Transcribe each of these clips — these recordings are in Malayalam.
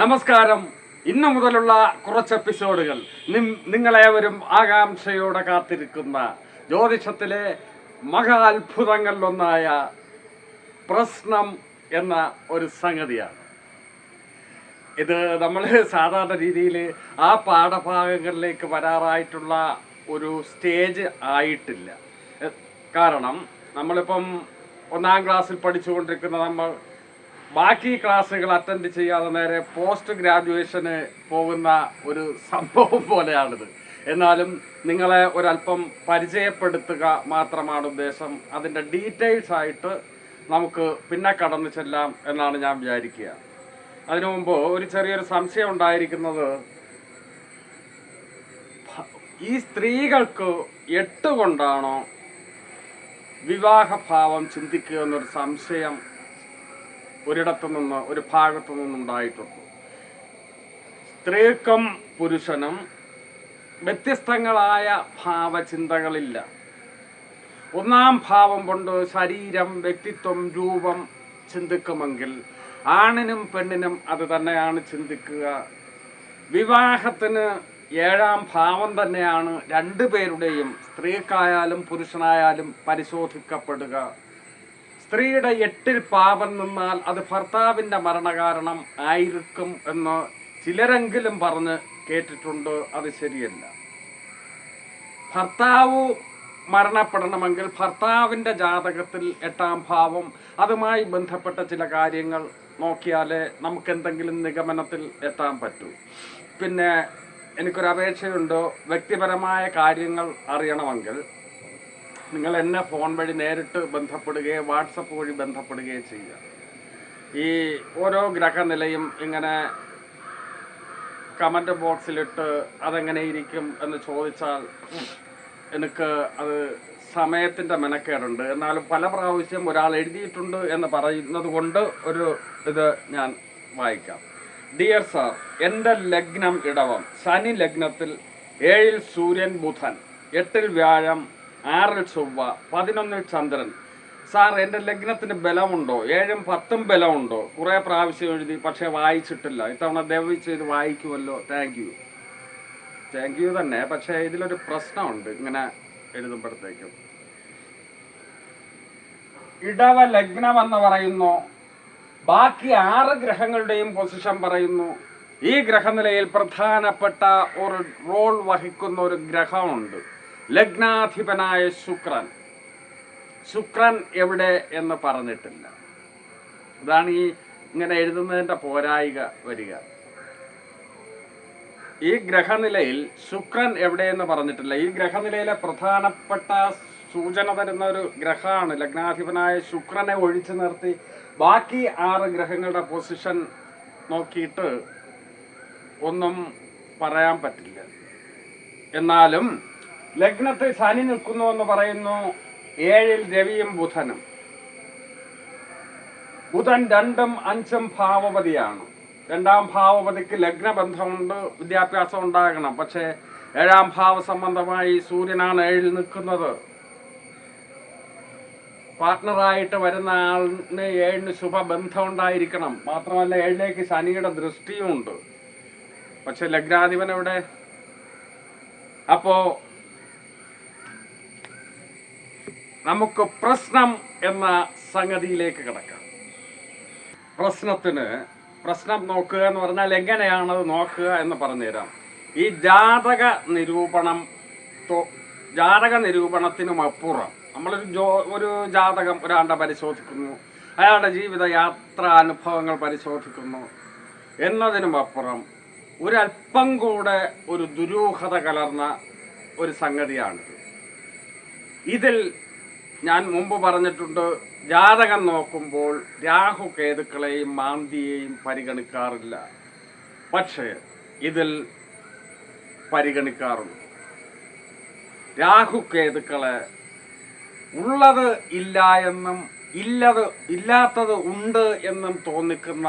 നമസ്കാരം. ഇന്നു മുതലുള്ള കുറച്ച് എപ്പിസോഡുകൾ നിങ്ങളേവരും ആകാംക്ഷയോടെ കാത്തിരിക്കുന്ന ജ്യോതിഷത്തിലെ മഹാ അത്ഭുതങ്ങളിലൊന്നായ പ്രശ്നം എന്ന ഒരു സംഗതിയാണ്. ഇത് നമ്മൾ സാധാരണ രീതിയിൽ ആ പാഠഭാഗങ്ങളിലേക്ക് വരാറായിട്ടുള്ള ഒരു സ്റ്റേജ് ആയിട്ടില്ല. കാരണം നമ്മളിപ്പം 1ാം ക്ലാസ്സിൽ പഠിച്ചുകൊണ്ടിരിക്കുന്ന നമ്മൾ ബാക്കി ക്ലാസ്സുകൾ അറ്റൻഡ് ചെയ്യാതെ നേരെ പോസ്റ്റ് ഗ്രാജുവേഷന് പോകുന്ന ഒരു സംഭവം പോലെയാണിത്. എന്നാലും നിങ്ങളെ ഒരല്പം പരിചയപ്പെടുത്തുക മാത്രമാണ് ഉദ്ദേശം. അതിൻ്റെ ഡീറ്റെയിൽസ് ആയിട്ട് നമുക്ക് പിന്നെ കടന്നു ചെല്ലാം എന്നാണ് ഞാൻ വിചാരിക്കുക. അതിനു മുമ്പ് ഒരു ചെറിയൊരു സംശയം ഉണ്ടായിരിക്കുന്നത്, ഈ സ്ത്രീകൾക്ക് 8 കൊണ്ടാണോ വിവാഹഭാവം ചിന്തിക്കുക എന്നൊരു സംശയം ഒരു ഭാഗത്തു നിന്നുണ്ടായിട്ടുണ്ട്. സ്ത്രീക്കും പുരുഷനും വ്യത്യസ്തങ്ങളായ ഭാവചിന്തകളില്ല. 1ാം ഭാവം കൊണ്ട് ശരീരം, വ്യക്തിത്വം, രൂപം ചിന്തിക്കുമെങ്കിൽ ആണിനും പെണ്ണിനും അത് തന്നെയാണ് ചിന്തിക്കുക. വിവാഹത്തിന് 7ാം ഭാവം തന്നെയാണ് രണ്ടുപേരുടെയും, സ്ത്രീക്കായാലും പുരുഷനായാലും പരിശോധിക്കപ്പെടുക. സ്ത്രീയുടെ 8ൽ പാപം നിന്നാൽ അത് ഭർത്താവിൻ്റെ മരണകാരണം ആയിരിക്കും എന്ന് ചിലരെങ്കിലും പറഞ്ഞ് കേട്ടിട്ടുണ്ട്. അത് ശരിയല്ല. ഭർത്താവ് മരണപ്പെടണമെങ്കിൽ ഭർത്താവിൻ്റെ ജാതകത്തിൽ 8ാം ഭാവം, അതുമായി ബന്ധപ്പെട്ട ചില കാര്യങ്ങൾ നോക്കിയാലേ നമുക്ക് എന്തെങ്കിലും നിഗമനത്തിൽ എത്താൻ പറ്റൂ. പിന്നെ എനിക്കൊരപേക്ഷയുണ്ട്. വ്യക്തിപരമായ കാര്യങ്ങൾ അറിയണമെങ്കിൽ നിങ്ങൾ എന്നെ ഫോൺ വഴി നേരിട്ട് ബന്ധപ്പെടുകയോ വാട്സപ്പ് വഴി ബന്ധപ്പെടുകയോ ചെയ്യുക. ഈ ഓരോ ഗ്രഹനിലയും ഇങ്ങനെ കമൻറ്റ് ബോക്സിലിട്ട് അതെങ്ങനെ ഇരിക്കും എന്ന് ചോദിച്ചാൽ എനിക്ക് അത് സമയത്തിൻ്റെ മെനക്കേടുണ്ട്. എന്നാലും പല പ്രാവശ്യം ഒരാൾ എഴുതിയിട്ടുണ്ട് എന്ന് പറയുന്നത് കൊണ്ട് ഇത് ഞാൻ വായിക്കാം. ഡിയർ സാർ, എൻ്റെ ലഗ്നം ഇടവം, ശനി ലഗ്നത്തിൽ 7ൽ സൂര്യൻ, ബുധൻ, 8ൽ വ്യാഴം, 6ൽ ചൊവ്വ, 11ൽ ചന്ദ്രൻ. സാർ, എൻ്റെ ലഗ്നത്തിന് ബലമുണ്ടോ? 7ഉം 10ഉം ബലമുണ്ടോ? കുറേ പ്രാവശ്യം എഴുതി, പക്ഷേ വായിച്ചിട്ടില്ല. ഇത്തവണ ദയവ് ചെയ്ത് വായിക്കുമല്ലോ. താങ്ക് യു തന്നെ. പക്ഷേ ഇതിലൊരു പ്രശ്നമുണ്ട് ഇങ്ങനെ എഴുതുമ്പോഴത്തേക്കും. ഇടവ ലഗ്നം എന്ന് പറയുന്നു, ബാക്കി 6 ഗ്രഹങ്ങളുടെയും പൊസിഷൻ പറയുന്നു. ഈ ഗ്രഹനിലയിൽ പ്രധാനപ്പെട്ട ഒരു റോൾ വഹിക്കുന്ന ഒരു ഗ്രഹമുണ്ട്, ലഗ്നാധിപനായ ശുക്രൻ. ശുക്രൻ എവിടെ എന്ന് പറഞ്ഞിട്ടില്ല. ഇതാണ് ഈ ഇങ്ങനെ എഴുതുന്നതിൻ്റെ പോരായിക വരിക. ഈ ഗ്രഹനിലയിൽ ശുക്രൻ എവിടെയെന്ന് പറഞ്ഞിട്ടില്ല. ഈ ഗ്രഹനിലയിലെ പ്രധാനപ്പെട്ട സൂചന തരുന്ന ഒരു ഗ്രഹമാണ്. ലഗ്നാധിപനായ ശുക്രനെ ഒഴിച്ചു നിർത്തി ബാക്കി 6 ഗ്രഹങ്ങളുടെ പൊസിഷൻ നോക്കിയിട്ട് ഒന്നും പറയാൻ പറ്റില്ല. എന്നാലും ലഗ്നത്തിൽ ശനി നിൽക്കുന്നു എന്ന് പറയുന്നു. 7ൽ രവിയും ബുധനും. ബുധൻ 2ഉം 5ഉം ഭാവപതിയാണ്. 2ാം ഭാവപതിക്ക് ലഗ്നബന്ധമുണ്ട്, വിദ്യാഭ്യാസം ഉണ്ടാകണം. പക്ഷേ 7ാം ഭാവ സംബന്ധമായി സൂര്യനാണ് 7ൽ നിൽക്കുന്നത്. പാർട്ട്ണറായിട്ട് വരുന്ന ആളിന് 7ന് ശുഭബന്ധം ഉണ്ടായിരിക്കണം. മാത്രമല്ല 7ലേക്ക് ശനിയുടെ ദൃഷ്ടിയും ഉണ്ട്. പക്ഷെ ലഗ്നാധിപൻ എവിടെ? അപ്പോ നമുക്ക് പ്രശ്നം എന്ന സംഗതിയിലേക്ക് കിടക്കാം. പ്രശ്നം നോക്കുക എന്ന് പറഞ്ഞാൽ എങ്ങനെയാണത് നോക്കുക എന്ന് പറഞ്ഞുതരാം. ഈ ജാതക നിരൂപണത്തിനും അപ്പുറം നമ്മളൊരു ജാതകം ഒരാളുടെ പരിശോധിക്കുന്നു, അയാളുടെ ജീവിത യാത്രാനുഭവങ്ങൾ പരിശോധിക്കുന്നു എന്നതിനും അപ്പുറം ഒരല്പം കൂടെ ഒരു ദുരൂഹത കലർന്ന ഒരു സംഗതിയാണിത്. ഇതിൽ ഞാൻ മുമ്പ് പറഞ്ഞിട്ടുണ്ട്, ജാതകം നോക്കുമ്പോൾ രാഹു കേതുക്കളെയും മാന്തിയെയും പരിഗണിക്കാറില്ല. പക്ഷേ ഇതിൽ പരിഗണിക്കാറുണ്ട്. രാഹു കേതുക്കളെ ഉള്ളത് ഇല്ല എന്നും ഇല്ലാത്തത് ഉണ്ട് എന്നും തോന്നിക്കുന്ന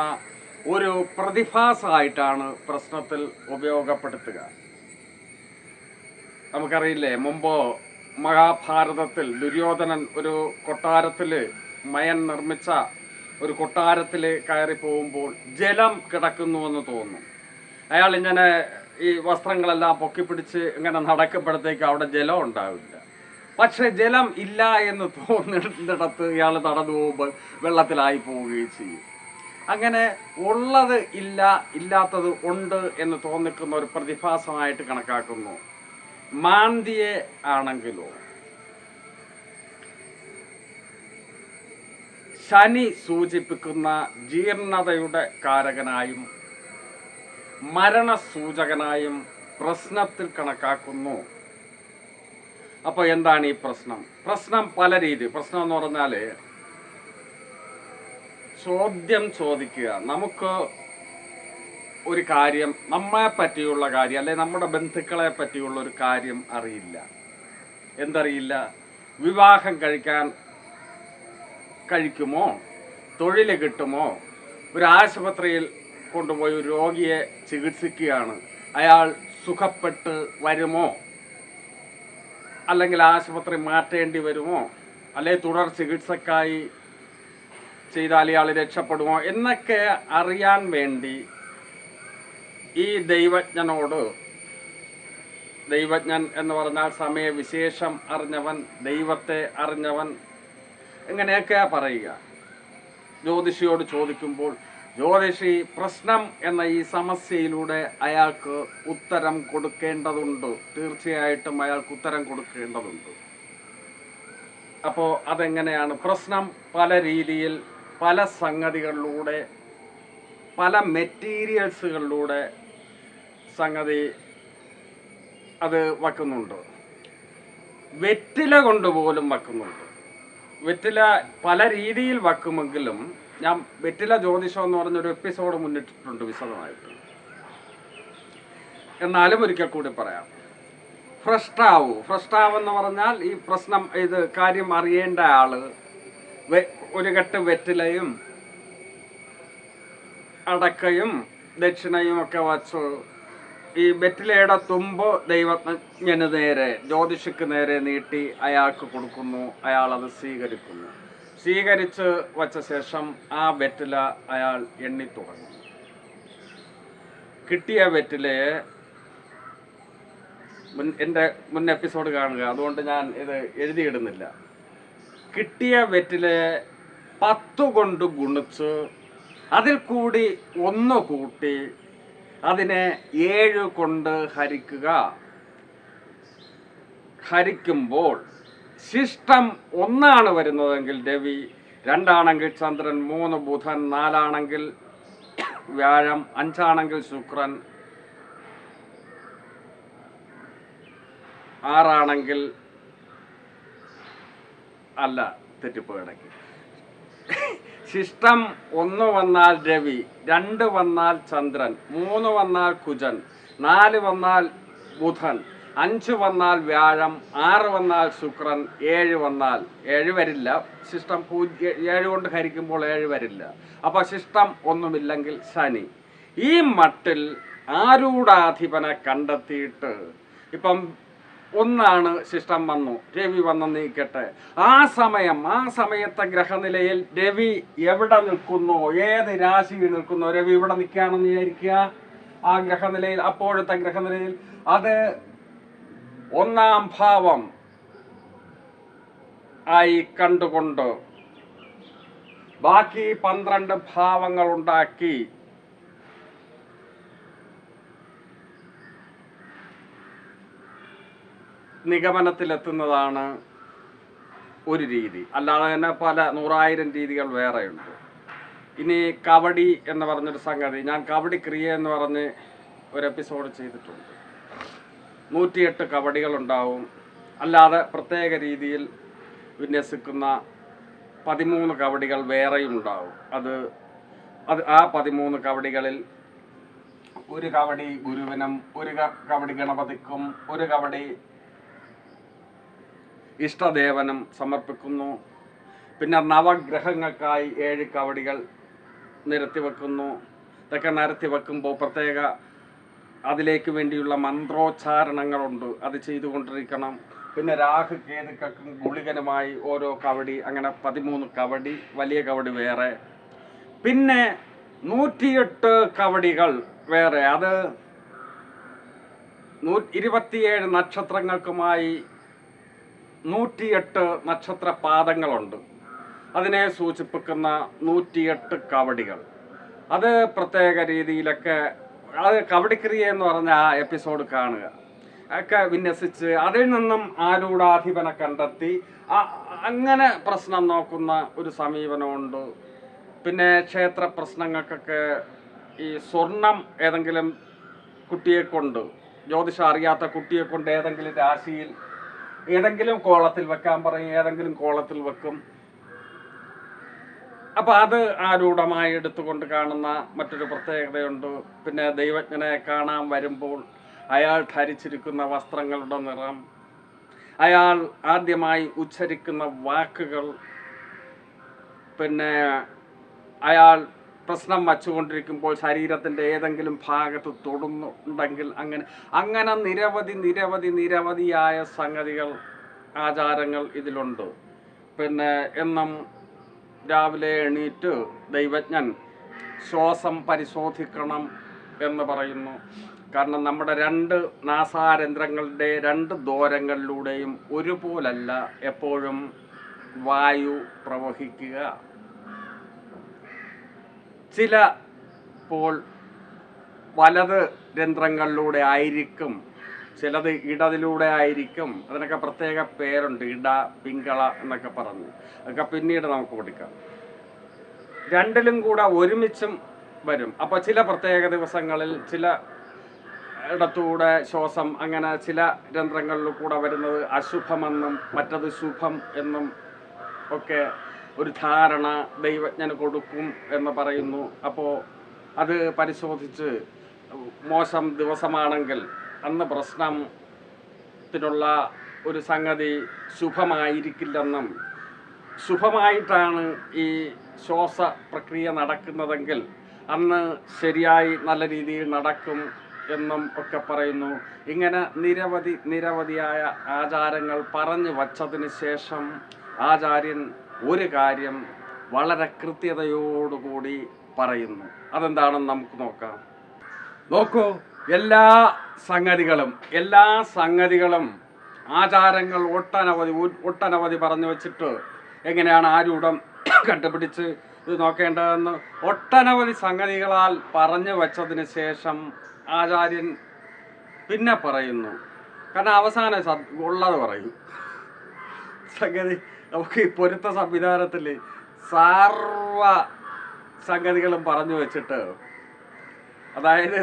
ഒരു പ്രതിഭാസമായിട്ടാണ് പ്രശ്നത്തിൽ ഉപയോഗപ്പെടുത്തുക. നമുക്കറിയില്ലേ, മുമ്പ് മഹാഭാരതത്തിൽ ദുര്യോധനൻ ഒരു കൊട്ടാരത്തിൽ മയൻ നിർമ്മിച്ച ഒരു കൊട്ടാരത്തിൽ കയറി പോകുമ്പോൾ ജലം കിടക്കുന്നുവെന്ന് തോന്നും. അയാൾ ഇങ്ങനെ ഈ വസ്ത്രങ്ങളെല്ലാം പൊക്കിപ്പിടിച്ച് ഇങ്ങനെ നടക്കുമ്പോഴത്തേക്ക് അവിടെ ജലം ഉണ്ടാവില്ല. പക്ഷെ ജലം ഇല്ല എന്ന് തോന്നുന്നിടത്ത് ഇയാൾ നടന്നു പോകുമ്പോൾ വെള്ളത്തിലായി പോവുകയും ചെയ്യും. അങ്ങനെ ഉള്ളത് ഇല്ല, ഇല്ലാത്തത് ഉണ്ട് എന്ന് തോന്നിക്കുന്ന ഒരു പ്രതിഭാസമായിട്ട് കണക്കാക്കുന്നു. മാന്തിയെ ആണെങ്കിലോ ശനി സൂചിപ്പിക്കുന്ന ജീർണതയുടെ കാരകനായും മരണസൂചകനായും പ്രശ്നത്തിൽ കണക്കാക്കുന്നു. അപ്പോൾ എന്താണ് ഈ പ്രശ്നം? പ്രശ്നം പല രീതി. പ്രശ്നം എന്ന് പറഞ്ഞാൽ ചോദ്യം ചോദിക്കുക. നമുക്ക് ഒരു കാര്യം, നമ്മളെ പറ്റിയുള്ള കാര്യം, അല്ലെ നമ്മുടെ ബന്ധുക്കളെ പറ്റിയുള്ള ഒരു കാര്യം അറിയില്ല. എന്തറിയില്ല? വിവാഹം കഴിക്കുമോ, തൊഴിൽ കിട്ടുമോ, ഒരു ആശുപത്രിയിൽ കൊണ്ടുപോയി ഒരു രോഗിയെ ചികിത്സിക്കുകയാണ്, അയാൾ സുഖപ്പെട്ട് വരുമോ, അല്ലെങ്കിൽ ആശുപത്രി മാറ്റേണ്ടി വരുമോ, അല്ലെ തുടർ ചികിത്സക്കായി ചെയ്താൽ ഇയാൾ രക്ഷപ്പെടുമോ എന്നൊക്കെ അറിയാൻ വേണ്ടി ഈ ദൈവജ്ഞനോട്, ദൈവജ്ഞൻ എന്ന് പറഞ്ഞാൽ സമയവിശേഷം അറിഞ്ഞവൻ, ദൈവത്തെ അറിഞ്ഞവൻ, എങ്ങനെയൊക്കെയാ പറയുക, ജ്യോതിഷിയോട് ചോദിക്കുമ്പോൾ ജ്യോതിഷി പ്രശ്നം എന്ന ഈ സമസ്യയിലൂടെ അയാൾക്ക് ഉത്തരം കൊടുക്കേണ്ടതുണ്ട്. തീർച്ചയായിട്ടും അയാൾക്ക് ഉത്തരം കൊടുക്കേണ്ടതുണ്ട്. അപ്പോൾ അതെങ്ങനെയാണ്? പ്രശ്നം പല രീതിയിൽ, പല സംഗതികളിലൂടെ, പല മെറ്റീരിയൽസുകളിലൂടെ സംഗതി അത് വയ്ക്കുന്നുണ്ട്. വെറ്റില കൊണ്ടുപോലും വയ്ക്കുന്നുണ്ട്. വെറ്റില പല രീതിയിൽ വയ്ക്കുമെങ്കിലും ഞാൻ വെറ്റില ജ്യോതിഷം എന്ന് പറഞ്ഞൊരു എപ്പിസോഡ് മുന്നിട്ടിട്ടുണ്ട് വിശദമായിട്ട്. എന്നാലും ഒരിക്കൽ കൂടി പറയാം. ഫ്രഷ്ടാവ് എന്ന് പറഞ്ഞാൽ ഈ പ്രശ്നം, ഇത് കാര്യം അറിയേണ്ട ആള് ഒരു കെട്ട് വെറ്റിലയും അടക്കയും ദക്ഷിണയും ഒക്കെ വച്ചു ഈ വെറ്റിലയുടെ തുമ്പ് ദൈവജ്ഞന് നേരെ, ജ്യോതിഷിക്ക് നേരെ നീട്ടി അയാൾക്ക് കൊടുക്കുന്നു. അയാൾ അത് സ്വീകരിക്കുന്നു. സ്വീകരിച്ച് വച്ച ശേഷം ആ വെറ്റില അയാൾ എണ്ണി തുടങ്ങും. കിട്ടിയ വെറ്റിലയെ, എൻ്റെ മുൻ എപ്പിസോഡ് കാണുക, അതുകൊണ്ട് ഞാൻ ഇത് എഴുതിയിടുന്നില്ല. കിട്ടിയ വെറ്റിലയെ 10 കൊണ്ട് ഗുണിച്ച് അതിൽ കൂടി 1 കൂട്ടി അതിനെ 7 കൊണ്ട് ഹരിക്കുക. ഹരിക്കുമ്പോൾ ശിഷ്ടം 1 വരുന്നതെങ്കിൽ രവി, 2 ചന്ദ്രൻ, 3 ബുധൻ, 4 വ്യാഴം, 5 ശുക്രൻ, 6 അല്ല, തെറ്റിപ്പ് കിടക്കി. ശിഷ്ടം 1 വന്നാൽ രവി, 2 വന്നാൽ ചന്ദ്രൻ, 3 വന്നാൽ കുജൻ, 4 വന്നാൽ ബുധൻ, 5 വന്നാൽ വ്യാഴം, 6 വന്നാൽ ശുക്രൻ, 7 വന്നാൽ 7 വരില്ല. ശിഷ്ടം 7 കൊണ്ട് ഹരിക്കുമ്പോൾ 7 വരില്ല. അപ്പൊ ശിഷ്ടം ഒന്നുമില്ലെങ്കിൽ ശനി. ഈ മട്ടിൽ ആരൂഢാധിപനെ കണ്ടെത്തിയിട്ട്, ഇപ്പം 1 ശിഷ്ടം വന്നു, രവി വന്ന് നീക്കട്ടെ. ആ സമയത്തെ ഗ്രഹനിലയിൽ രവി എവിടെ നിൽക്കുന്നു, ഏത് രാശിയിൽ നിൽക്കുന്നു, രവി ഇവിടെ നിൽക്കുകയാണെന്ന് വിചാരിക്കുക. ആ ഗ്രഹനിലയിൽ, അപ്പോഴത്തെ ഗ്രഹനിലയിൽ അത് 1-ാം ഭാവം ആയി കണ്ടുകൊണ്ട് ബാക്കി 12 ഭാവങ്ങൾ ഉണ്ടാക്കി നിഗമനത്തിലെത്തുന്നതാണ് ഒരു രീതി. അല്ലാതെ തന്നെ പല 100,000 രീതികൾ വേറെയുണ്ട്. ഇനി കവടി എന്ന് പറഞ്ഞൊരു സംഗതി, ഞാൻ കവടി ക്രിയ എന്ന് പറഞ്ഞ് ഒരു എപ്പിസോഡ് ചെയ്തിട്ടുണ്ട്. 108 കവടികളുണ്ടാവും. അല്ലാതെ പ്രത്യേക രീതിയിൽ വിന്യസിക്കുന്ന 13 കവടികൾ വേറെയും ഉണ്ടാവും. അത് ആ 13 കവടികളിൽ ഒരു കവടി ഗുരുവിനും, ഒരു കവടി ഗണപതിക്കും, ഒരു കവടി ഇഷ്ടദേവനും സമർപ്പിക്കുന്നു. പിന്നെ നവഗ്രഹങ്ങൾക്കായി 7 കവടികൾ നിരത്തി വെക്കുന്നു. ഇതൊക്കെ നിരത്തി വെക്കുമ്പോൾ പ്രത്യേക അതിലേക്ക് വേണ്ടിയുള്ള മന്ത്രോച്ചാരണങ്ങളുണ്ട്, അത് ചെയ്തുകൊണ്ടിരിക്കണം. പിന്നെ രാഹു കേതുക്കൾക്കും ഗുളികനുമായി ഓരോ കവടി, അങ്ങനെ 13 കവടി, വലിയ കവടി വേറെ. പിന്നെ 108 കവടികൾ വേറെ. അത് 27 നക്ഷത്രങ്ങൾക്കുമായി 108 നക്ഷത്ര പാദങ്ങളുണ്ട്. അതിനെ സൂചിപ്പിക്കുന്ന 108 കവടികൾ. അത് പ്രത്യേക രീതിയിലൊക്കെ, അത് കവടിക്രിയ എന്ന് പറഞ്ഞ ആ എപ്പിസോഡ് കാണുക ഒക്കെ വിന്യസിച്ച് അതിൽ നിന്നും ആരൂഢാധിപനെ കണ്ടെത്തി അങ്ങനെ പ്രശ്നം നോക്കുന്ന ഒരു സമീപനമുണ്ട്. പിന്നെ ക്ഷേത്ര പ്രശ്നങ്ങൾക്കൊക്കെ ഈ സ്വർണം ഏതെങ്കിലും കുട്ടിയെ കൊണ്ട്, ജ്യോതിഷം അറിയാത്ത കുട്ടിയെ കൊണ്ട് ഏതെങ്കിലും രാശിയിൽ ഏതെങ്കിലും കോളത്തിൽ വെക്കാൻ പറയും, ഏതെങ്കിലും കോളത്തിൽ വെക്കും. അപ്പം അത് ആരൂഢമായി എടുത്തുകൊണ്ട് കാണുന്ന മറ്റൊരു പ്രത്യേകതയുണ്ട്. പിന്നെ ദൈവജ്ഞനെ കാണാൻ വരുമ്പോൾ അയാൾ ധരിച്ചിരിക്കുന്ന വസ്ത്രങ്ങളുടെ നിറം, അയാൾ ആദ്യമായി ഉച്ചരിക്കുന്ന വാക്കുകൾ, പിന്നെ അയാൾ പ്രശ്നം വച്ചുകൊണ്ടിരിക്കുമ്പോൾ ശരീരത്തിൻ്റെ ഏതെങ്കിലും ഭാഗത്ത് തൊടുന്നുണ്ടെങ്കിൽ അങ്ങനെ നിരവധിയായ സംഗതികൾ, ആചാരങ്ങൾ ഇതിലുണ്ട്. പിന്നെ എന്നും രാവിലെ എണീറ്റ് ദൈവജ്ഞൻ ശ്വാസം പരിശോധിക്കണം എന്ന് പറയുന്നു. കാരണം നമ്മുടെ 2 നാസാരന്ധ്രങ്ങളുടെ 2 ദ്വാരങ്ങളിലൂടെയും ഒരുപോലല്ല എപ്പോഴും വായു പ്രവഹിക്കുക. ചിലപ്പോൾ വലത് രന്ധ്രങ്ങളിലൂടെ ആയിരിക്കും, ചിലത് ഇടതിലൂടെ ആയിരിക്കും. അതിനൊക്കെ പ്രത്യേക പേരുണ്ട്, ഇട, പിങ്കള എന്നൊക്കെ പറഞ്ഞു. അതൊക്കെ പിന്നീട് നമുക്ക് കൊടുക്കാം. 2ലും കൂടെ ഒരുമിച്ചും വരും. അപ്പോൾ ചില പ്രത്യേക ദിവസങ്ങളിൽ ചില ഇടത്തൂടെ ശ്വാസം, അങ്ങനെ ചില രന്ധ്രങ്ങളിൽ കൂടെ വരുന്നത് അശുഭമെന്നും മറ്റത് ശുഭം എന്നും ഒക്കെ ഒരു ധാരണ ദൈവജ്ഞന് കൊടുക്കും എന്ന് പറയുന്നു. അപ്പോൾ അത് പരിശോധിച്ച് മോശം ദിവസമാണെങ്കിൽ അന്ന് പ്രശ്നത്തിനുള്ള ഒരു സംഗതി ശുഭമായിരിക്കില്ലെന്നും, ശുഭമായിട്ടാണ് ഈ ശ്വാസ പ്രക്രിയ നടക്കുന്നതെങ്കിൽ അന്ന് ശരിയായി നല്ല രീതിയിൽ നടക്കും എന്നും ഒക്കെ പറയുന്നു. ഇങ്ങനെ നിരവധിയായ ആചാരങ്ങൾ പറഞ്ഞു വച്ചതിന് ശേഷം ആചാര്യൻ ഒരു കാര്യം വളരെ കൃത്യതയോടുകൂടി പറയുന്നു. അതെന്താണെന്ന് നമുക്ക് നോക്കാം. നോക്കൂ, എല്ലാ സംഗതികളും ആചാരങ്ങൾ ഒട്ടനവധി പറഞ്ഞു വച്ചിട്ട് എങ്ങനെയാണ് ആരൂഢം കണ്ടുപിടിച്ച് ഇത് നോക്കേണ്ടതെന്ന് ഒട്ടനവധി സംഗതികളാൽ പറഞ്ഞു വച്ചതിന് ശേഷം ആചാര്യൻ പിന്നെ പറയുന്നു. കാരണം അവസാനം ഉള്ളത് പറയും. സംഗതി നമുക്ക് ഈ പൊരുത്ത സംവിധാനത്തിൽ സർവ സംഗതികളും പറഞ്ഞു വെച്ചിട്ട്, അതായത്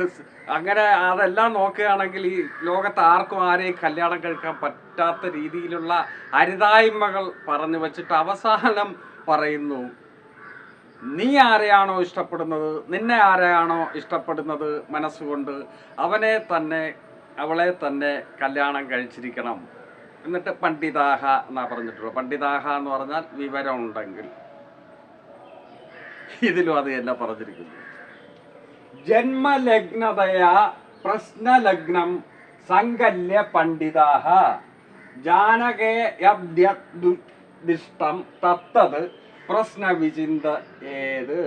അങ്ങനെ അതെല്ലാം നോക്കുകയാണെങ്കിൽ ഈ ലോകത്ത് ആർക്കും ആരെയും കല്യാണം കഴിക്കാൻ പറ്റാത്ത രീതിയിലുള്ള അരുതായ്മകൾ പറഞ്ഞു വച്ചിട്ട് അവസാനം പറയുന്നു, നീ ആരെയാണോ ഇഷ്ടപ്പെടുന്നത്, നിന്നെ ആരെയാണോ ഇഷ്ടപ്പെടുന്നത് മനസ്സുകൊണ്ട് അവളെ തന്നെ കല്യാണം കഴിച്ചിരിക്കണം. എന്നിട്ട് പണ്ഡിതാഹ എന്നാ പറഞ്ഞിട്ടുള്ളൂ. പണ്ഡിതാഹ എന്ന് പറഞ്ഞാൽ വിവരം ഉണ്ടെങ്കിൽ. ഇതിലും അത് തന്നെ പറഞ്ഞിരിക്കുന്നു. ജന്മലഗ്നതയാ പ്രശ്നലഗ്നം സങ്കല്യ പണ്ഡിതാഹ ജാനകേയബ്ദിഷ്ടം തത്തത് പ്രശ്നവിചിന്ത ഏത്.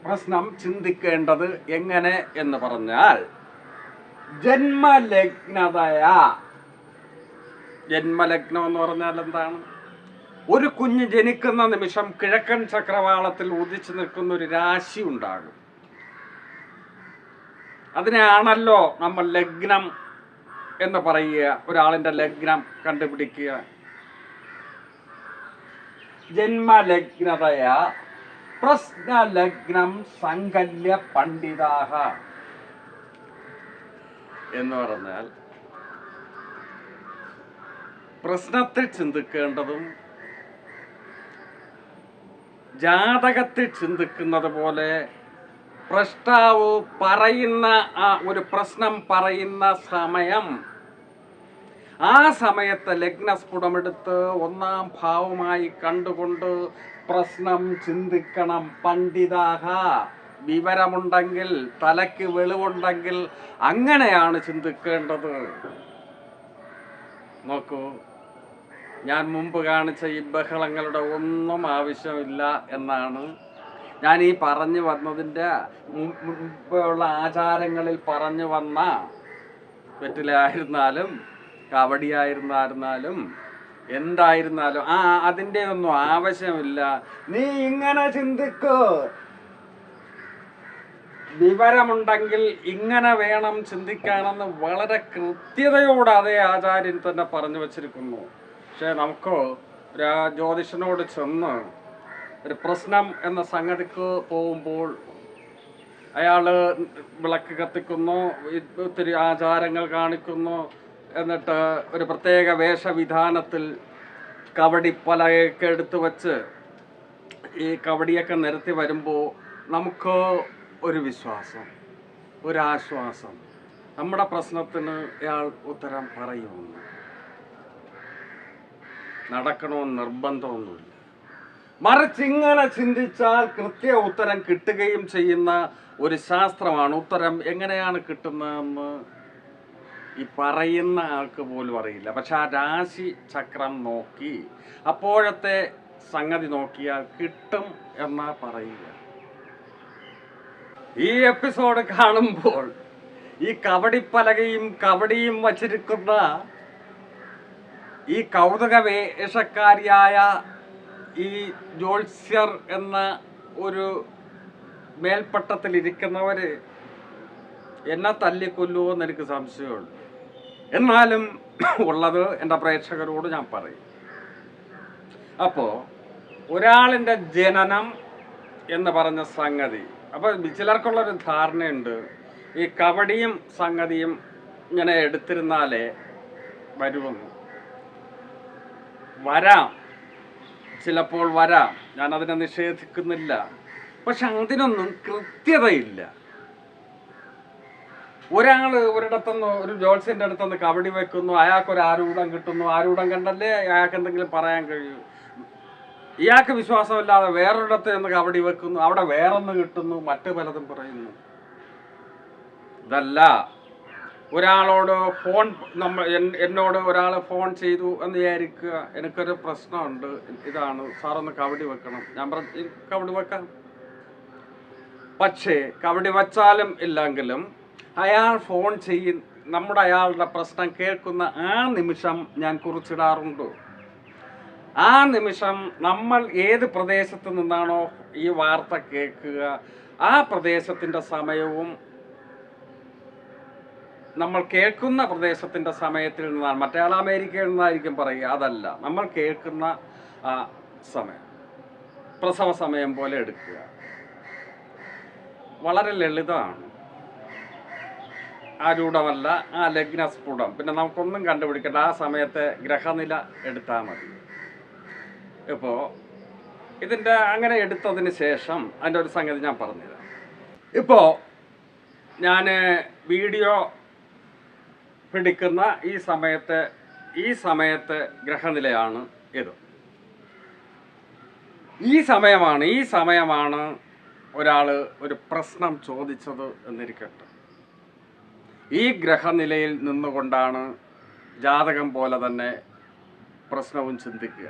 പ്രശ്നം ചിന്തിക്കേണ്ടത് എങ്ങനെ എന്ന് പറഞ്ഞാൽ, ജന്മലഗ്നം എന്ന് പറഞ്ഞാൽ എന്താണ്? ഒരു കുഞ്ഞ് ജനിക്കുന്ന നിമിഷം കിഴക്കൻ ചക്രവാളത്തിൽ ഉദിച്ചു നിൽക്കുന്ന ഒരു രാശി ഉണ്ടാകും. അതിനെയാണല്ലോ നമ്മൾ ലഗ്നം എന്ന് പറയുക. ഒരാളിന്റെ ലഗ്നം കണ്ടുപിടിക്കുക. ജന്മലഗ്നതയാ പ്രശ്നലഗ്നം സങ്കല്യ പണ്ഡിതാഹ എന്ന് പറഞ്ഞാൽ പ്രശ്നത്തിൽ ചിന്തിക്കേണ്ടതും ജാതകത്തിൽ ചിന്തിക്കുന്നത് പോലെ പ്രശ്നാവ് പറയുന്ന ഒരു പ്രശ്നം പറയുന്ന സമയം, ആ സമയത്ത് ലഗ്നസ്ഫുടമെടുത്ത് 1-ാം ഭാവമായി കണ്ടുകൊണ്ട് പ്രശ്നം ചിന്തിക്കണം. പണ്ഡിതാഹ, വിവരമുണ്ടെങ്കിൽ, തലയ്ക്ക് വെളിവുണ്ടെങ്കിൽ അങ്ങനെയാണ് ചിന്തിക്കേണ്ടത്. നോക്കൂ, ഞാൻ മുമ്പ് കാണിച്ച ഈ ബഹളങ്ങളുടെ ഒന്നും ആവശ്യമില്ല എന്നാണ് ഞാൻ ഈ പറഞ്ഞു വന്നതിൻ്റെ മുമ്പുള്ള ആചാരങ്ങളിൽ പറഞ്ഞു വന്ന വെറ്റിലായിരുന്നാലും കബഡിയായിരുന്നാലും എന്തായിരുന്നാലും അതിൻ്റെ ഒന്നും ആവശ്യമില്ല. നീ ഇങ്ങനെ ചിന്തിക്കൂ, വിവരമുണ്ടെങ്കിൽ ഇങ്ങനെ വേണം ചിന്തിക്കാനെന്ന് വളരെ കൃത്യതയോടെ അതേ ആചാര്യൻ തന്നെ പറഞ്ഞു വച്ചിരിക്കുന്നു. പക്ഷെ നമുക്ക് ഒരു ജ്യോതിഷനോട് ചെന്ന് ഒരു പ്രശ്നം എന്ന സംഗതിക്ക് പോകുമ്പോൾ അയാൾ വിളക്ക് കത്തിക്കുന്നു, ഒത്തിരി ആചാരങ്ങൾ കാണിക്കുന്നു, എന്നിട്ട് ഒരു പ്രത്യേക വേഷവിധാനത്തിൽ കബഡിപ്പലയൊക്കെ എടുത്തു വച്ച് ഈ കബഡിയൊക്കെ നിരത്തി വരുമ്പോൾ നമുക്ക് ഒരു വിശ്വാസം, ഒരാശ്വാസം, നമ്മുടെ പ്രശ്നത്തിന് അയാൾ ഉത്തരം പറയുമെന്ന്. നടക്കണമെന്ന് നിർബന്ധമൊന്നുമില്ല. മറിച്ച് ഇങ്ങനെ ചിന്തിച്ചാൽ കൃത്യ ഉത്തരം കിട്ടുകയും ചെയ്യുന്ന ഒരു ശാസ്ത്രമാണ്. ഉത്തരം എങ്ങനെയാണ് കിട്ടുന്നതെന്ന് ഈ പറയുന്ന ആൾക്ക് പോലും അറിയില്ല. പക്ഷെ ആ രാശി ചക്രം നോക്കി അപ്പോഴത്തെ സംഗതി നോക്കിയാൽ കിട്ടും എന്നാ പറയുക. ഈ എപ്പിസോഡ് കാണുമ്പോൾ ഈ കബഡിപ്പലകയും കബഡിയും വച്ചിരിക്കുന്ന ഈ കൗതുക വേഷക്കാരിയായ ഈ ജ്യോത്സ്യർ എന്ന ഒരു മേൽപ്പട്ടത്തിലിരിക്കുന്നവര് എന്നെ തല്ലിക്കൊല്ലുമോ എന്ന് എനിക്ക് സംശയമുണ്ട്. എന്നാലും ഉള്ളത് എൻ്റെ പ്രേക്ഷകരോട് ഞാൻ പറയും. അപ്പോൾ ഒരാളിൻ്റെ ജനനം എന്ന് പറഞ്ഞ സംഗതി, അപ്പോൾ ചിലർക്കുള്ളൊരു ധാരണയുണ്ട് ഈ കബഡിയും സംഗതിയും ഇങ്ങനെ എടുത്തിരുന്നാലേ വരുമെന്ന്. വരാം, ചിലപ്പോൾ വരാം, ഞാനതിനെ നിഷേധിക്കുന്നില്ല. പക്ഷെ അതിനൊന്നും കൃത്യതയില്ല. ഒരാൾ ഒരിടത്തുനിന്ന് ഒരു ജ്യോത്സ്യൻ്റെ അടുത്തുനിന്ന് കബഡി വെക്കുന്നു, അയാൾക്കൊരു ആരൂഢം കിട്ടുന്നു. ആരൂഢം കണ്ടല്ലേ അയാൾക്ക് എന്തെങ്കിലും പറയാൻ കഴിയൂ. ഇയാൾക്ക് വിശ്വാസമില്ലാതെ വേറൊരിടത്ത് നിന്ന് കബഡി വെക്കുന്നു, അവിടെ വേറൊന്ന് കിട്ടുന്നു, മറ്റു പലതും പറയുന്നു. ഇതല്ല. ഒരാളോട് ഫോൺ എന്നോട് ഒരാൾ ഫോൺ ചെയ്തു എന്ന് വിചാരിക്കുക, എനിക്കൊരു പ്രശ്നമുണ്ട്, ഇതാണ് സാറൊന്ന് കബഡി വെക്കണം. ഞാൻ പറഞ്ഞു കബഡി വെക്കാം. പക്ഷേ കബഡി വച്ചാലും ഇല്ലെങ്കിലും അയാൾ ഫോൺ അയാളുടെ പ്രശ്നം കേൾക്കുന്ന ആ നിമിഷം ഞാൻ കുറിച്ചിടാറുണ്ട്. ആ നിമിഷം നമ്മൾ ഏത് പ്രദേശത്ത് നിന്നാണോ ഈ വാർത്ത കേൾക്കുക, ആ പ്രദേശത്തിൻ്റെ സമയവും നമ്മൾ കേൾക്കുന്ന പ്രദേശത്തിൻ്റെ സമയത്തിൽ നിന്നാണ്. മറ്റേയാൾ അമേരിക്കയിൽ നിന്നായിരിക്കും പറയുക, അതല്ല. നമ്മൾ കേൾക്കുന്ന ആ സമയം പ്രസവ സമയം പോലെ എടുക്കുക. വളരെ ലളിതമാണ്, ആരൂഢമല്ല, ആ ലഗ്നസ്ഫുടം. പിന്നെ നമുക്കൊന്നും കണ്ടുപിടിക്കണ്ട, ആ സമയത്തെ ഗ്രഹനില എടുത്താൽ മതി. ഇപ്പോൾ ഇതിൻ്റെ അങ്ങനെ എടുത്തതിന് ശേഷം അതിൻ്റെ ഒരു സംഗതി ഞാൻ പറഞ്ഞുതരാം. ഇപ്പോൾ ഞാൻ വീഡിയോ പിടിക്കുന്ന ഈ സമയത്തെ ഗ്രഹനിലയാണ് ഇത്. ഈ സമയമാണ് ഒരാൾ ഒരു പ്രശ്നം ചോദിച്ചത് എന്നിരിക്കട്ടെ. ഈ ഗ്രഹനിലയിൽ നിന്നുകൊണ്ടാണ് ജാതകം പോലെ തന്നെ പ്രശ്നവും ചിന്തിക്കുക.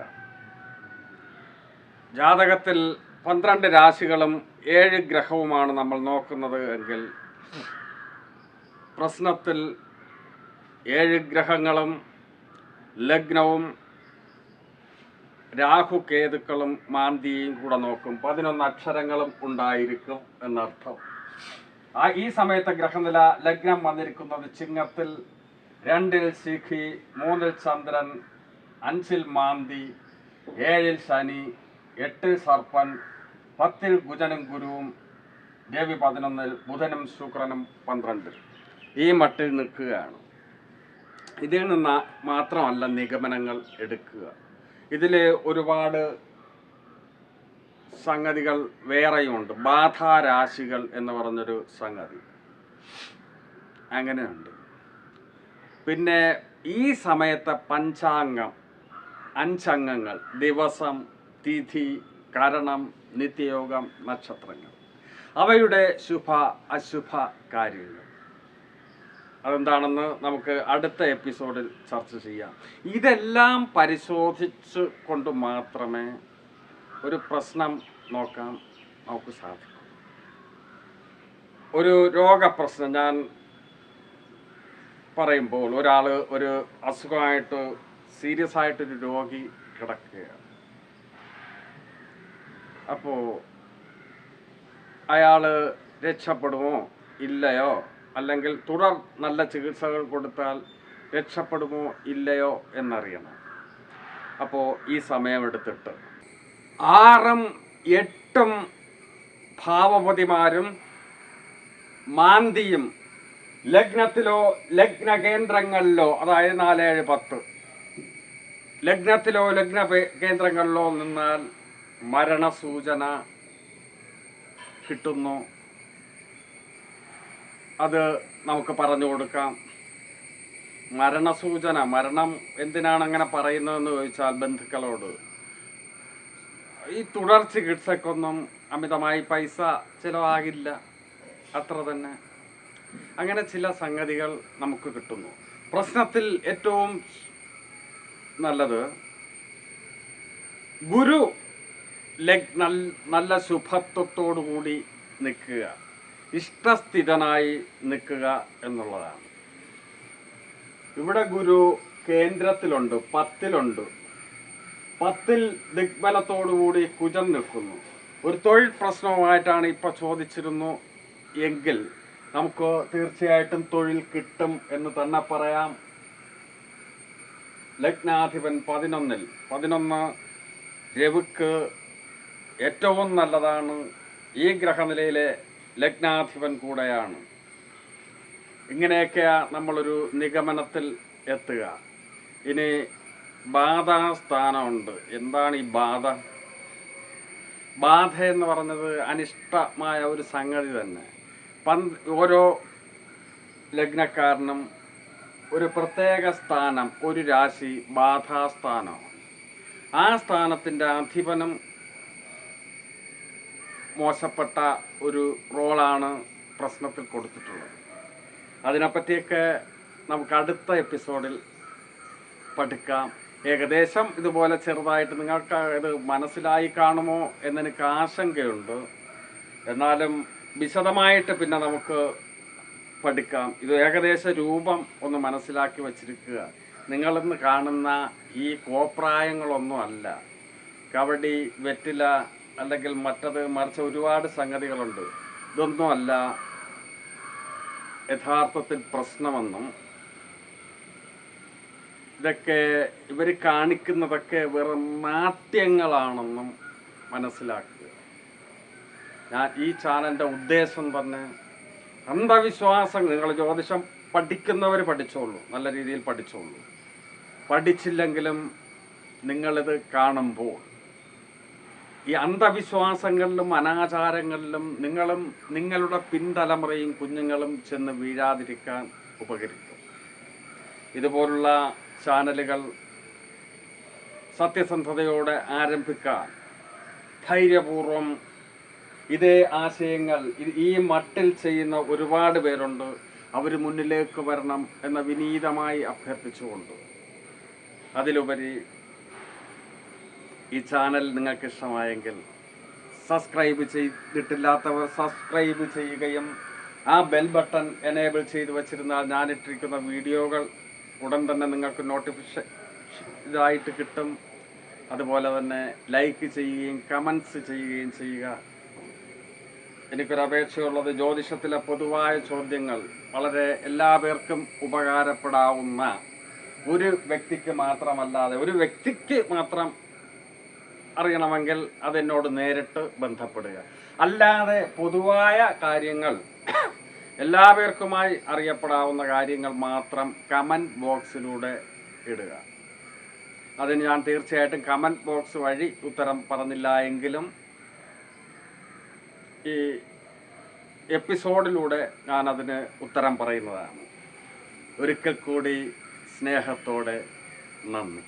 ജാതകത്തിൽ 12 രാശികളും 7 ഗ്രഹവുമാണ് നമ്മൾ നോക്കുന്നത് എങ്കിൽ പ്രശ്നത്തിൽ 7 ഗ്രഹങ്ങളും ലഗ്നവും രാഹു കേതുക്കളും മാന്തിയും കൂടെ നോക്കും. 11 അക്ഷരങ്ങളും ഉണ്ടായിരിക്കും എന്നർത്ഥം. ഈ സമയത്തെ ഗ്രഹനില ലഗ്നം വന്നിരിക്കുന്നത് ചിങ്ങത്തിൽ, 2-ൽ ശിഖി, 3-ൽ ചന്ദ്രൻ, 5-ൽ മാന്തി, 7-ൽ ശനി, 8-ൽ സർപ്പൻ, 10-ൽ കുജനും ഗുരുവും, രവി 11-ൽ, ബുധനും ശുക്രനും 12-ൽ. ഈ മട്ടിൽ നിൽക്കുകയാണ്. ഇതിൽ നിന്ന് മാത്രമല്ല നിഗമനങ്ങൾ എടുക്കുക. ഇതിൽ ഒരുപാട് സംഗതികൾ വേറെയുമുണ്ട്. ബാധാരാശികൾ എന്ന് പറഞ്ഞൊരു സംഗതി അങ്ങനെയുണ്ട്. പിന്നെ ഈ സമയത്തെ പഞ്ചാംഗം, 5 അംഗങ്ങൾ, ദിവസം, തിഥി, കരണം, നിത്യയോഗം, നക്ഷത്രങ്ങൾ, അവയുടെ ശുഭ അശുഭ കാര്യങ്ങൾ, അതെന്താണെന്ന് നമുക്ക് അടുത്ത എപ്പിസോഡിൽ ചർച്ച ചെയ്യാം. ഇതെല്ലാം പരിശോധിച്ച് കൊണ്ട് മാത്രമേ ഒരു പ്രശ്നം നോക്കാൻ നമുക്ക് സാധിക്കും. ഒരു രോഗപ്രശ്നം ഞാൻ പറയുമ്പോൾ, ഒരാൾ ഒരു അസുഖമായിട്ട് സീരിയസ് ആയിട്ടൊരു രോഗി കിടക്കുകയാണ്. അപ്പോൾ അയാൾ രക്ഷപ്പെടുമോ ഇല്ലയോ, അല്ലെങ്കിൽ തുടർ നല്ല ചികിത്സകൾ കൊടുത്താൽ രക്ഷപ്പെടുമോ ഇല്ലയോ എന്നറിയണം. അപ്പോൾ ഈ സമയമെടുത്തിട്ട് 6ഉം 8ഉം ഭാവപതിമാരും മാന്തിയും ലഗ്നത്തിലോ ലഗ്ന കേന്ദ്രങ്ങളിലോ, അതായത് 4, 7, 10 ലഗ്നത്തിലോ ലഗ്ന കേന്ദ്രങ്ങളിലോ നിന്നാൽ മരണസൂചന കിട്ടുന്നു. അത് നമുക്ക് പറഞ്ഞു കൊടുക്കാം. മരണസൂചന, മരണം എന്തിനാണ് അങ്ങനെ പറയുന്നതെന്ന് ചോദിച്ചാൽ, ബന്ധുക്കളോട് ഈ തുടർ ചികിത്സക്കൊന്നും അമിതമായി പൈസ ചിലവാകില്ല, അത്ര തന്നെ. അങ്ങനെ ചില സംഗതികൾ നമുക്ക് കിട്ടുന്നു. പ്രശ്നത്തിൽ ഏറ്റവും നല്ലത് ഗുരു നല്ല ശുഭത്വത്തോടു കൂടി നിൽക്കുക, ഇഷ്ടസ്ഥിതനായി നിൽക്കുക എന്നുള്ളതാണ്. ഇവിടെ ഗുരു കേന്ദ്രത്തിലുണ്ട്, 10ലുണ്ട്. 10ൽ ദിഗ്ബലത്തോടുകൂടി കുജം നിൽക്കുന്നു. ഒരു തൊഴിൽ പ്രശ്നവുമായിട്ടാണ് ഇപ്പോൾ ചോദിച്ചിരുന്നു എങ്കിൽ നമുക്ക് തീർച്ചയായിട്ടും തൊഴിൽ കിട്ടും എന്ന് തന്നെ പറയാം. ലഗ്നാധിപൻ 11 രവിക്ക് ഏറ്റവും നല്ലതാണ്. ഈ ഗ്രഹനിലയിലെ ലഗ്നാധിപൻ കൂടെയാണ്. ഇങ്ങനെയൊക്കെ നമ്മളൊരു നിഗമനത്തിൽ എത്തുക. ഇനി ബാധാസ്ഥാനമുണ്ട്. എന്താണ് ഈ ബാധ? ബാധ എന്ന് പറഞ്ഞത് അനിഷ്ടമായ ഒരു സംഗതി തന്നെ. ഓരോ ലഗ്നക്കാരനും ഒരു പ്രത്യേക സ്ഥാനം, ഒരു രാശി ബാധാസ്ഥാനം. ആ സ്ഥാനത്തിൻ്റെ അധിപനും മോശപ്പെട്ട ഒരു റോളാണ് പ്രശ്നത്തിൽ കൊടുത്തിട്ടുള്ളത്. അതിനെപ്പറ്റിയൊക്കെ നമുക്ക് അടുത്ത എപ്പിസോഡിൽ പഠിക്കാം. ഏകദേശം ഇതുപോലെ ചെറുതായിട്ട് നിങ്ങൾക്ക് ഇത് മനസ്സിലായി കാണുമോ എന്നെനിക്ക് ആശങ്കയുണ്ട്. എന്നാലും വിശദമായിട്ട് പിന്നെ നമുക്ക് പഠിക്കാം. ഇത് ഏകദേശ രൂപം ഒന്ന് മനസ്സിലാക്കി വച്ചിരിക്കുക. നിങ്ങളിന്ന് കാണുന്ന ഈ കോപ്രായങ്ങളൊന്നും അല്ല. കബഡി, വെറ്റില അല്ലെങ്കിൽ മറ്റത് മറിച്ച് ഒരുപാട് സംഗതികളുണ്ട്. ഇതൊന്നുമല്ല യഥാർത്ഥത്തിൽ പ്രശ്നമെന്നും ഇതൊക്കെ ഇവർ കാണിക്കുന്നതൊക്കെ വെറും നാട്യങ്ങളാണെന്നും മനസ്സിലാക്കുക. ഞാൻ ഈ ചാനലിൻ്റെ ഉദ്ദേശം തന്നെ അന്ധവിശ്വാസം, നിങ്ങൾ ജ്യോതിഷം പഠിക്കുന്നവർ പഠിച്ചോളൂ, നല്ല രീതിയിൽ പഠിച്ചോളൂ. പഠിച്ചില്ലെങ്കിലും നിങ്ങളിത് കാണുമ്പോൾ ഈ അന്ധവിശ്വാസങ്ങളിലും അനാചാരങ്ങളിലും നിങ്ങളും നിങ്ങളുടെ പിൻതലമുറയും കുഞ്ഞുങ്ങളും ചെന്ന് വീഴാതിരിക്കാൻ ഉപകരിക്കും. ഇതുപോലുള്ള ചാനലുകൾ സത്യസന്ധതയോടെ ആരംഭിക്കാൻ ധൈര്യപൂർവം ഇതേ ആശയങ്ങൾ ഈ മട്ടിൽ ചെയ്യുന്ന ഒരുപാട് പേരുണ്ട്. അവർ മുന്നിലേക്ക് വരണം എന്ന വിനീതമായി അഭ്യർത്ഥിച്ചുകൊണ്ട്, അതിലുപരി ഈ ചാനൽ നിങ്ങൾക്ക് ഇഷ്ടമായെങ്കിൽ സബ്സ്ക്രൈബ് ചെയ്തിട്ടില്ലാത്തവർ സബ്സ്ക്രൈബ് ചെയ്യുകയും ആ ബെൽ ബട്ടൺ എനേബിൾ ചെയ്ത് വച്ചിരുന്നാൽ ഞാനിട്ടിരിക്കുന്ന വീഡിയോകൾ ഉടൻ തന്നെ നിങ്ങൾക്ക് നോട്ടിഫിക്കേഷൻ ഇതായിട്ട് കിട്ടും. അതുപോലെ തന്നെ ലൈക്ക് ചെയ്യുകയും കമൻസ് ചെയ്യുകയും ചെയ്യുക. എനിക്കൊരപേക്ഷയുള്ളത്, ജ്യോതിഷത്തിലെ പൊതുവായ ചോദ്യങ്ങൾ വളരെ എല്ലാ പേർക്കും ഉപകാരപ്പെടാവുന്ന, ഒരു വ്യക്തിക്ക് മാത്രമല്ലാതെ, ഒരു വ്യക്തിക്ക് മാത്രം അറിയണമെങ്കിൽ അതെന്നോട് നേരിട്ട് ബന്ധപ്പെടുക. അല്ലാതെ പൊതുവായ കാര്യങ്ങൾ, എല്ലാവർക്കുമായി അറിയപ്പെടാവുന്ന കാര്യങ്ങൾ മാത്രം കമൻറ്റ് ബോക്സിലൂടെ ഇടുക. അതിന് ഞാൻ തീർച്ചയായിട്ടും കമൻറ്റ് ബോക്സ് വഴി ഉത്തരം പറഞ്ഞില്ല എങ്കിലും ഈ എപ്പിസോഡിലൂടെ ഞാനതിന് ഉത്തരം പറയുന്നതാണ്. ഒരിക്കൽ കൂടി സ്നേഹത്തോടെ നന്ദി.